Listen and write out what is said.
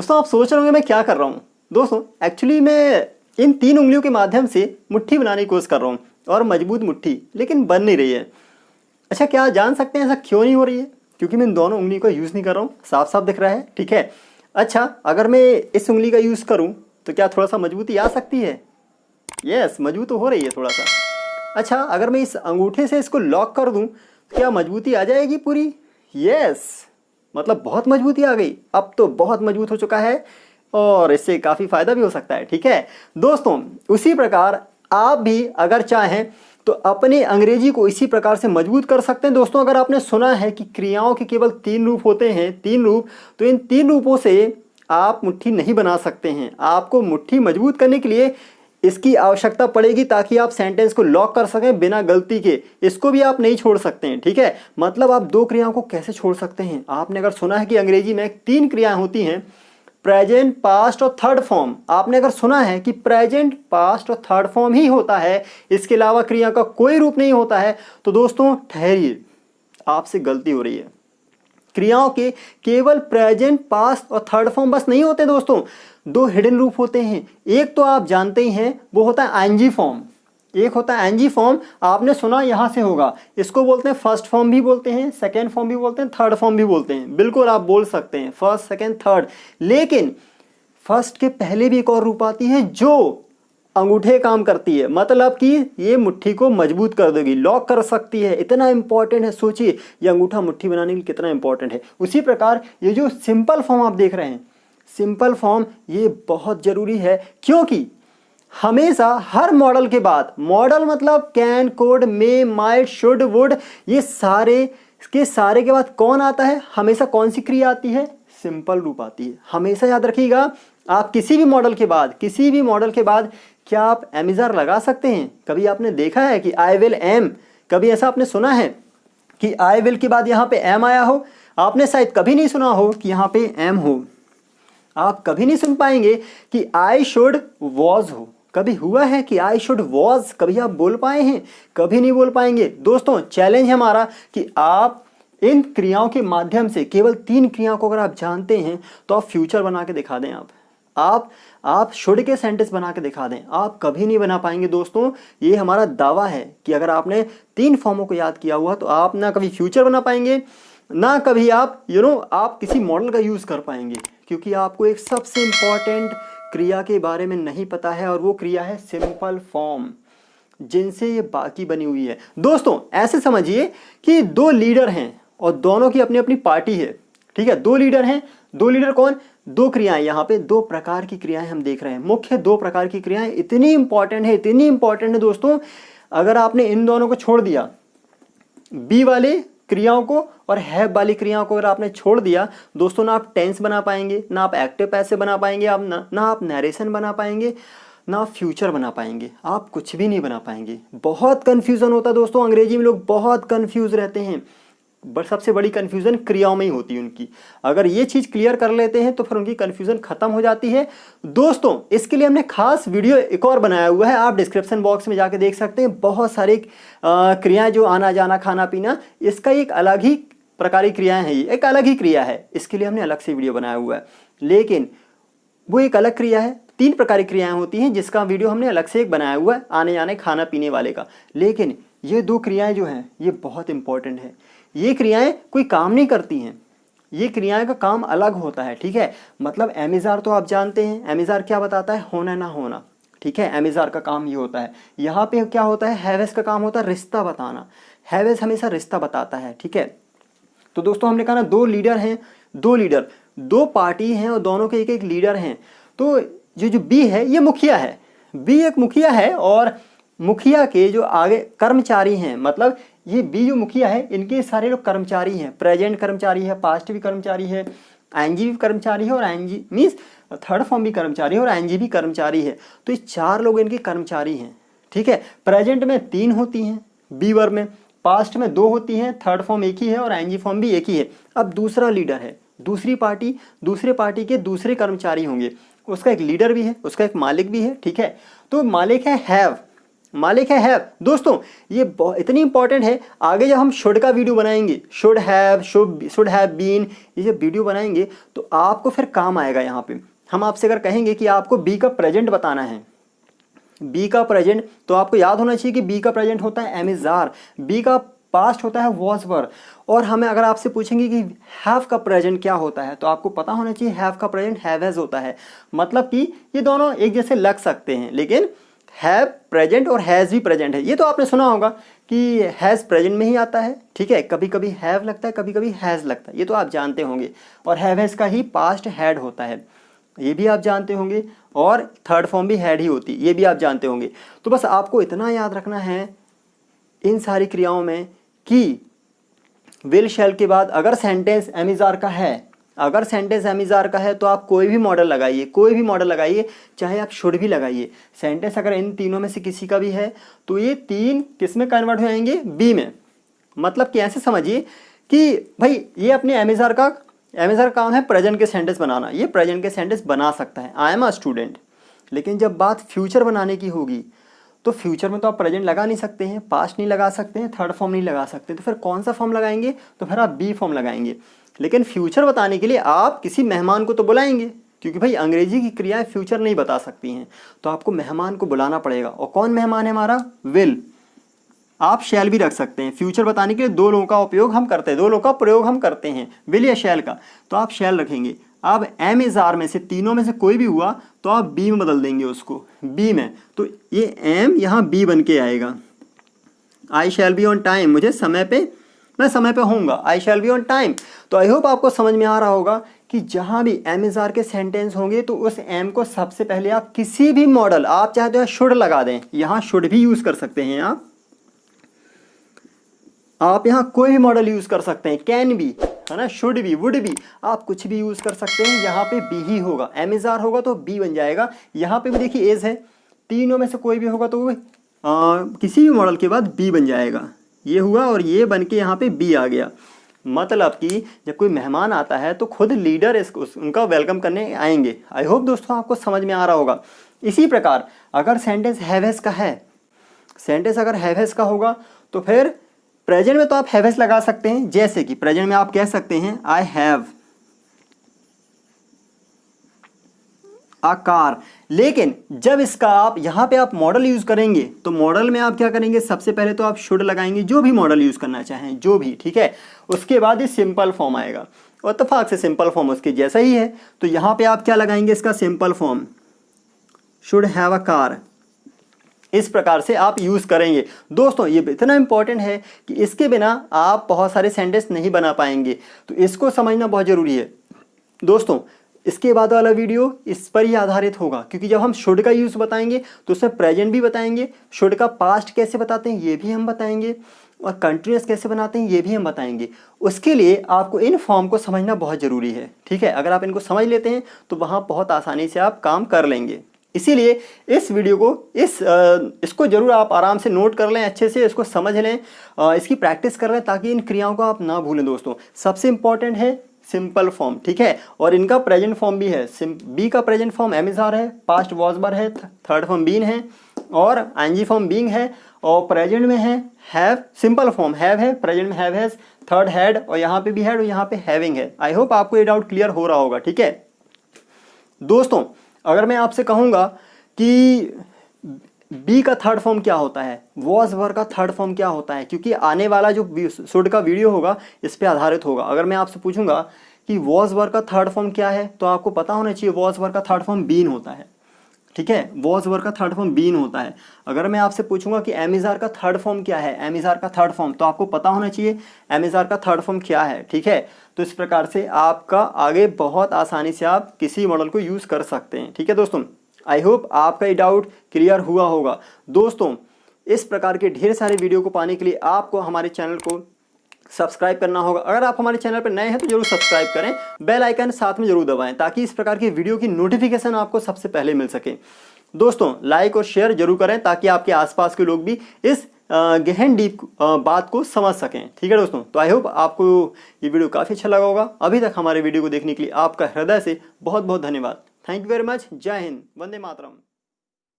दोस्तों आप सोच रहे होंगे मैं क्या कर रहा हूँ। दोस्तों एक्चुअली मैं इन 3 उंगलियों के माध्यम से मुट्ठी बनाने की कोशिश कर रहा हूँ और मजबूत मुट्ठी, लेकिन बन नहीं रही है। अच्छा, क्या जान सकते हैं ऐसा क्यों नहीं हो रही है? क्योंकि मैं इन दोनों उंगली का यूज़ नहीं कर रहा हूँ, साफ साफ दिख रहा है, ठीक है। अच्छा, अगर मैं इस उंगली का यूज़ करूँ तो क्या थोड़ा सा मजबूती आ सकती है? यस, मजबूत तो हो रही है थोड़ा सा। अच्छा, अगर मैं इस अंगूठे से इसको लॉक कर दूं तो क्या मजबूती आ जाएगी पूरी? यस, मतलब बहुत मजबूती आ गई। अब तो बहुत मजबूत हो चुका है और इससे काफ़ी फायदा भी हो सकता है, ठीक है दोस्तों। उसी प्रकार आप भी अगर चाहें तो अपने अंग्रेजी को इसी प्रकार से मजबूत कर सकते हैं। दोस्तों अगर आपने सुना है कि क्रियाओं के केवल 3 रूप होते हैं, 3 रूप, तो इन 3 रूपों से आप मुट्ठी नहीं बना सकते हैं। आपको मुट्ठी मजबूत करने के लिए इसकी आवश्यकता पड़ेगी ताकि आप सेंटेंस को लॉक कर सकें बिना गलती के। इसको भी आप नहीं छोड़ सकते हैं, ठीक है। मतलब आप 2 क्रियाओं को कैसे छोड़ सकते हैं? आपने अगर सुना है कि अंग्रेजी में 3 क्रियाएं होती हैं, प्रेजेंट, पास्ट और थर्ड फॉर्म। आपने अगर सुना है कि प्रेजेंट, पास्ट और थर्ड फॉर्म ही होता है, इसके अलावा क्रिया का कोई रूप नहीं होता है, तो दोस्तों ठहरिए, आपसे गलती हो रही है। क्रियाओं के केवल प्रेजेंट, पास्ट और थर्ड फॉर्म बस नहीं होते दोस्तों, 2 हिडन रूप होते हैं। एक तो आप जानते ही हैं, वो होता है आईएनजी फॉर्म। एक होता है एनजी फॉर्म, आपने सुना यहाँ से होगा, इसको बोलते हैं फर्स्ट फॉर्म भी बोलते हैं, सेकेंड फॉर्म भी बोलते हैं, थर्ड फॉर्म भी बोलते हैं। बिल्कुल आप बोल सकते हैं फर्स्ट, सेकेंड, थर्ड, लेकिन फर्स्ट के पहले भी एक और रूप आती है जो अंगूठे काम करती है, मतलब कि ये मुट्ठी को मजबूत कर देगी, लॉक कर सकती है। इतना इंपॉर्टेंट है, सोचिए ये अंगूठा मुट्ठी बनाने के लिए कितना इंपॉर्टेंट है। उसी प्रकार ये जो सिंपल फॉर्म आप देख रहे हैं, सिंपल फॉर्म, ये बहुत जरूरी है, क्योंकि हमेशा हर मॉडल के बाद, मॉडल मतलब can, code, may, might, should, would, ये सारे के सारे के बाद कौन आता है? हमेशा कौन सी क्रिया आती है? सिंपल रूप आती है। हमेशा याद रखिएगा, आप किसी भी मॉडल के बाद, किसी भी मॉडल के बाद क्या आप एमिजार लगा सकते हैं? कभी आपने देखा है कि आई विल एम? कभी ऐसा आपने सुना है कि आई विल के बाद यहाँ पे एम आया हो? आपने शायद कभी नहीं सुना हो कि यहाँ पे एम हो। आप कभी नहीं सुन पाएंगे कि आई शुड वॉज हो। कभी हुआ है कि आई शुड वॉज? कभी आप बोल पाए हैं? कभी नहीं बोल पाएंगे। दोस्तों चैलेंज है हमारा कि आप इन क्रियाओं के माध्यम से, केवल 3 क्रियाओं को अगर आप जानते हैं तो आप फ्यूचर बना के दिखा दें। आप शुड के सेंटेंस बना के दिखा दें। आप कभी नहीं बना पाएंगे दोस्तों, ये हमारा दावा है कि अगर आपने 3 फॉर्मों को याद किया हुआ तो आप ना कभी फ्यूचर बना पाएंगे, ना कभी आप आप किसी मॉडल का यूज़ कर पाएंगे, क्योंकि आपको एक सबसे इंपॉर्टेंट क्रिया के बारे में नहीं पता है, और वो क्रिया है सिंपल फॉर्म, जिनसे ये बाकी बनी हुई है। दोस्तों ऐसे समझिए कि 2 लीडर हैं और दोनों की अपनी अपनी पार्टी है, ठीक है। 2 लीडर हैं, 2 लीडर कौन? 2 क्रियाएं। यहाँ पे 2 प्रकार की क्रियाएं हम देख रहे हैं, मुख्य 2 प्रकार की क्रियाएं। इतनी इंपॉर्टेंट है, इतनी इंपॉर्टेंट है दोस्तों, अगर आपने इन दोनों को छोड़ दिया, बी वाले क्रियाओं को और हैव वाली क्रियाओं को अगर आपने छोड़ दिया दोस्तों, ना आप टेंस बना पाएंगे, ना आप एक्टिव पैसिव बना पाएंगे, आप ना आप नरेशन बना पाएंगे, ना आप फ्यूचर बना पाएंगे, आप कुछ भी नहीं बना पाएंगे। बहुत कंफ्यूजन होता है दोस्तों, अंग्रेजी में लोग बहुत कंफ्यूज रहते हैं। सबसे बड़ी कंफ्यूजन क्रियाओं में ही होती है उनकी। अगर ये चीज़ क्लियर कर लेते हैं तो फिर उनकी कंफ्यूजन खत्म हो जाती है। दोस्तों इसके लिए हमने खास वीडियो एक और बनाया हुआ है, आप डिस्क्रिप्शन बॉक्स में जाके देख सकते हैं। बहुत सारी क्रियाएं, जो आना जाना, खाना पीना, इसका एक अलग ही प्रकार की क्रियाएं हैं, ये एक अलग ही क्रिया है, इसके लिए हमने अलग से वीडियो बनाया हुआ है। लेकिन वो एक अलग क्रिया है, 3 प्रकार की क्रियाएं होती हैं जिसका वीडियो हमने अलग से एक बनाया हुआ है, आने जाने, खाना पीने वाले का। लेकिन ये 2 क्रियाएं जो हैं ये बहुत इंपॉर्टेंट है। ये क्रियाएं कोई काम नहीं करती हैं, ये क्रियाएं का काम अलग होता है, ठीक है। मतलब एमिजार तो आप जानते हैं, एमिजार क्या बताता है? होना ना होना, ठीक है। एमिजार का काम ये होता है। यहाँ पे क्या होता है? हैवेस का काम होता है रिश्ता बताना। हैवेस हमेशा रिश्ता बताता है, ठीक है। तो दोस्तों हमने कहा ना 2 लीडर हैं, 2 लीडर, 2 पार्टी हैं और दोनों के एक एक लीडर हैं। तो जो बी है ये मुखिया है, बी एक मुखिया है, और मुखिया के जो आगे कर्मचारी हैं, मतलब ये बी जो मुखिया है, इनके सारे लोग कर्मचारी हैं। प्रेजेंट कर्मचारी है, पास्ट भी कर्मचारी है, आईएनजी भी कर्मचारी है, और आईएनजी मीन्स थर्ड फॉर्म भी कर्मचारी है, और आईएनजी भी कर्मचारी है। तो ये 4 लोग इनके कर्मचारी हैं, ठीक है। प्रेजेंट में 3 होती हैं बी वर्ब में, पास्ट में 2 होती हैं, थर्ड फॉर्म एक ही है और आईएनजी फॉर्म भी एक ही है। अब दूसरा लीडर है, दूसरी पार्टी, दूसरे पार्टी के दूसरे कर्मचारी होंगे, उसका एक लीडर भी है, उसका एक मालिक भी है, ठीक है। तो मालिक है हैव, मालिक है हैव। दोस्तों ये इतनी इंपॉर्टेंट है, आगे जब हम शुड का वीडियो बनाएंगे, शुड हैव बीन, ये जब वीडियो बनाएंगे तो आपको फिर काम आएगा। यहाँ पे हम आपसे अगर कहेंगे कि आपको बी का प्रेजेंट बताना है, बी का प्रेजेंट, तो आपको याद होना चाहिए कि बी का प्रेजेंट होता है एम इज आर, बी का पास्ट होता है वॉज वर। और हमें अगर आपसे पूछेंगे कि हैव का प्रेजेंट क्या होता है, तो आपको पता होना चाहिए हैव का प्रेजेंट हैव हैज होता है। मतलब कि ये दोनों एक जैसे लग सकते हैं, लेकिन हैव प्रेजेंट और हैज़ भी प्रेजेंट है। ये तो आपने सुना होगा कि हैज़ प्रेजेंट में ही आता है, ठीक है, कभी कभी हैव लगता है, कभी कभी हैज़ लगता है, ये तो आप जानते होंगे। और हैव हैज़ का ही पास्ट हैड होता है, ये भी आप जानते होंगे। और थर्ड फॉर्म भी हैड ही होती है, ये भी आप जानते होंगे। तो बस आपको इतना याद रखना है इन सारी क्रियाओं में कि विल शैल के बाद अगर सेंटेंस एम इज आर का है, अगर सेंटेंस एम इज आर का है तो आप कोई भी मॉडल लगाइए, कोई भी मॉडल लगाइए, चाहे आप शुड भी लगाइए। सेंटेंस अगर इन तीनों में से किसी का भी है तो ये तीन किस में कन्वर्ट हो जाएंगे, बी में। मतलब कि ऐसे समझिए कि भाई ये अपने एम इज आर का काम है प्रेजेंट के सेंटेंस बनाना, ये प्रेजेंट के सेंटेंस बना सकता है, आई एम अ स्टूडेंट। लेकिन जब बात फ्यूचर बनाने की होगी तो फ्यूचर में तो आप प्रेजेंट लगा नहीं सकते हैं, पास्ट नहीं लगा सकते हैं, थर्ड फॉर्म नहीं लगा सकते, तो फिर कौन सा फॉर्म लगाएंगे, तो फिर आप बी फॉर्म लगाएंगे। लेकिन फ्यूचर बताने के लिए आप किसी मेहमान को तो बुलाएंगे, क्योंकि भाई अंग्रेजी की क्रियाएं फ्यूचर नहीं बता सकती हैं, तो आपको मेहमान को बुलाना पड़ेगा। और कौन मेहमान है हमारा, विल। आप शैल भी रख सकते हैं, फ्यूचर बताने के लिए दो लोगों का उपयोग हम करते हैं, दो लोगों का प्रयोग हम करते हैं, विल या शैल का, तो आप शैल रखेंगे। अब एम इज आर में से तीनों में से कोई भी हुआ तो आप बी में बदल देंगे उसको, बी में, तो ये एम यहाँ बी बन के आएगा। आई शैल बी ऑन टाइम, मुझे समय पे, मैं समय पे होऊंगा, आई शैल बी ऑन टाइम। तो आई होप आपको समझ में आ रहा होगा कि जहाँ भी एम इज आर के सेंटेंस होंगे तो उस एम को सबसे पहले आप किसी भी मॉडल, आप चाहे तो शुड लगा दें, यहाँ शुड भी यूज कर सकते हैं आप यहाँ कोई भी मॉडल यूज कर सकते हैं, कैन भी, है ना, शुड भी, वुड भी, आप कुछ भी यूज कर सकते हैं। यहाँ पे बी ही होगा, एम इज आर होगा तो बी बन जाएगा। यहाँ पे भी देखिए एज है, तीनों में से कोई भी होगा तो किसी भी मॉडल के बाद बी बन जाएगा। ये हुआ और ये बन के यहाँ पे बी आ गया। मतलब कि जब कोई मेहमान आता है तो खुद लीडर उनका वेलकम करने आएंगे। आई होप दोस्तों आपको समझ में आ रहा होगा। इसी प्रकार अगर सेंटेंस हैव हैज का है, सेंटेंस अगर हैव हैज का होगा तो फिर प्रेजेंट में तो आप हैव हैज लगा सकते हैं। जैसे कि प्रेजेंट में आप कह सकते हैं आई हैव अ कार। लेकिन जब इसका आप यहाँ पे आप मॉडल यूज करेंगे तो मॉडल में आप क्या करेंगे, सबसे पहले तो आप शुड लगाएंगे, जो भी मॉडल यूज करना चाहें, जो भी, ठीक है। उसके बाद ये सिंपल फॉर्म आएगा और इत्तेफाक से सिंपल फॉर्म उसके जैसा ही है, तो यहाँ पे आप क्या लगाएंगे, इसका simple form, should have a car. इस प्रकार से आप यूज करेंगे। दोस्तों ये इतना इंपॉर्टेंट है कि इसके बिना आप बहुत सारे सेंटेंस नहीं बना पाएंगे, तो इसको समझना बहुत जरूरी है। दोस्तों इसके बाद वाला वीडियो इस पर ही आधारित होगा, क्योंकि जब हम शुड का यूज बताएंगे तो उसमें प्रेजेंट भी बताएंगे, शुड का पास्ट कैसे बताते हैं ये भी हम बताएंगे, और कंटिन्यूअस कैसे बनाते हैं ये भी हम बताएंगे। उसके लिए आपको इन फॉर्म को समझना बहुत ज़रूरी है, ठीक है। अगर आप इनको समझ लेते हैं तो वहाँ बहुत आसानी से आप काम कर लेंगे। इसीलिए इस वीडियो को इसको जरूर आप आराम से नोट कर लें, अच्छे से इसको समझ लें, इसकी प्रैक्टिस कर लें, ताकि इन क्रियाओं को आप ना भूलें। दोस्तों सबसे इंपॉर्टेंट है सिंपल फॉर्म, ठीक है, और इनका प्रेजेंट फॉर्म भी है। बी का present form am is are है, पास्ट वॉज वर है, थर्ड फॉर्म बीन है, और आईएनजी फॉर्म बीइंग है, और प्रेजेंट में है हैव, सिंपल फॉर्म हैव है, प्रेजेंट में हैव हैज, थर्ड हैड, और यहाँ पे भी हैड और यहाँ पे हैविंग है। आई होप आपको ये डाउट क्लियर हो रहा होगा, ठीक है। दोस्तों अगर मैं आपसे कहूँगा कि बी का थर्ड फॉर्म क्या होता है, वॉज वर का थर्ड फॉर्म क्या होता है, क्योंकि आने वाला जो शुड का वीडियो होगा इस पे आधारित होगा। अगर मैं आपसे पूछूंगा कि वॉज वर का थर्ड फॉर्म क्या है, तो आपको पता होना चाहिए वॉज वर का थर्ड फॉर्म बीन होता है, ठीक है, वॉज वर का थर्ड फॉर्म बीन होता है। अगर मैं आपसे पूछूंगा कि एम इज आर का थर्ड फॉर्म क्या है, एम इज आर का थर्ड फॉर्म, तो आपको पता होना चाहिए एम इज आर का थर्ड फॉर्म क्या है, ठीक है। तो इस प्रकार से आपका आगे बहुत आसानी से आप किसी मॉडल को यूज कर सकते हैं, ठीक है दोस्तों। आई होप आपका ये डाउट क्लियर हुआ होगा। दोस्तों इस प्रकार के ढेर सारे वीडियो को पाने के लिए आपको हमारे चैनल को सब्सक्राइब करना होगा। अगर आप हमारे चैनल पर नए हैं तो जरूर सब्सक्राइब करें, बेल आइकन साथ में जरूर दबाएं, ताकि इस प्रकार के वीडियो की नोटिफिकेशन आपको सबसे पहले मिल सके। दोस्तों लाइक और शेयर जरूर करें, ताकि आपके आसपास के लोग भी इस गहन डीप बात को समझ सकें, ठीक है दोस्तों। तो आई होप आपको ये वीडियो काफ़ी अच्छा लगा होगा। अभी तक हमारे वीडियो को देखने के लिए आपका हृदय से बहुत बहुत धन्यवाद। Thank you very much. जय हिंद, वंदे मातरम।